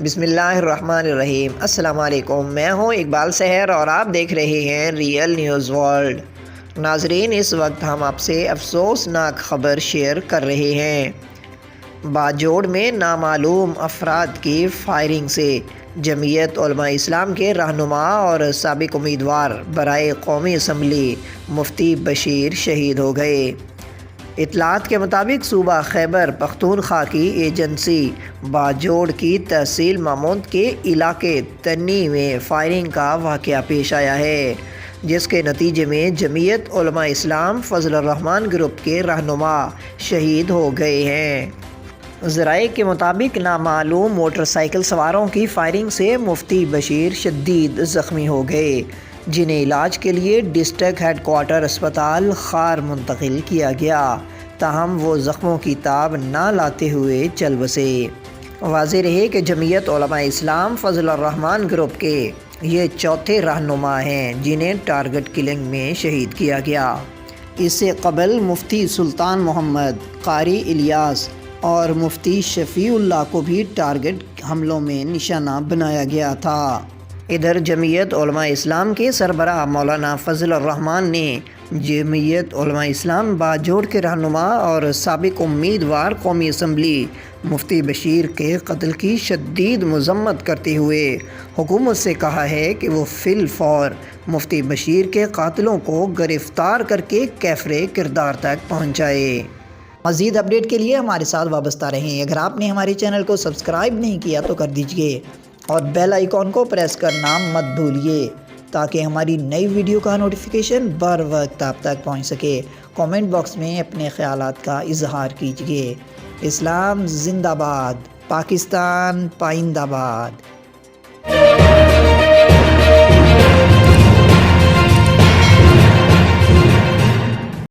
بسم اللہ الرحمن الرحیم۔ السلام علیکم، میں ہوں اقبال سحر اور آپ دیکھ رہے ہیں ریئل نیوز ورلڈ۔ ناظرین، اس وقت ہم آپ سے افسوسناک خبر شیئر کر رہے ہیں۔ باجوڑ میں نامعلوم افراد کی فائرنگ سے جمعیت علماء اسلام کے رہنما اور سابق امیدوار برائے قومی اسمبلی مفتی بشیر شہید ہو گئے۔ اطلاعات کے مطابق صوبہ خیبر پختونخوا کی ایجنسی باجوڑ کی تحصیل ماموند کے علاقے تنی میں فائرنگ کا واقعہ پیش آیا ہے، جس کے نتیجے میں جمعیت علماء اسلام فضل الرحمان گروپ کے رہنما شہید ہو گئے ہیں۔ ذرائع کے مطابق نامعلوم موٹر سائیکل سواروں کی فائرنگ سے مفتی بشیر شدید زخمی ہو گئے، جنہیں علاج کے لیے ڈسٹرکٹ ہیڈ کوارٹر اسپتال خار منتقل کیا گیا، تاہم وہ زخموں کی تاب نہ لاتے ہوئے چل بسے۔ واضح رہے کہ جمعیت علماء اسلام فضل الرحمان گروپ کے یہ چوتھے رہنما ہیں جنہیں ٹارگٹ کلنگ میں شہید کیا گیا۔ اس سے قبل مفتی سلطان محمد، قاری الیاس اور مفتی شفیع اللہ کو بھی ٹارگٹ حملوں میں نشانہ بنایا گیا تھا۔ ادھر جمعیت علماء اسلام کے سربراہ مولانا فضل الرحمان نے جمعیت علماء اسلام باجوڑ کے رہنما اور سابق امیدوار قومی اسمبلی مفتی بشیر کے قتل کی شدید مذمت کرتے ہوئے حکومت سے کہا ہے کہ وہ فی الفور مفتی بشیر کے قاتلوں کو گرفتار کر کے کیفرے کردار تک پہنچائے۔ مزید اپڈیٹ کے لیے ہمارے ساتھ وابستہ رہیں۔ اگر آپ نے ہمارے چینل کو سبسکرائب نہیں کیا تو کر دیجئے اور بیل آئیکن کو پریس کرنا مت بھولیے تاکہ ہماری نئی ویڈیو کا نوٹیفیکیشن بر وقت آپ تک پہنچ سکے۔ کامنٹ باکس میں اپنے خیالات کا اظہار کیجیے۔ اسلام زندہ باد، پاکستان پائندہ باد۔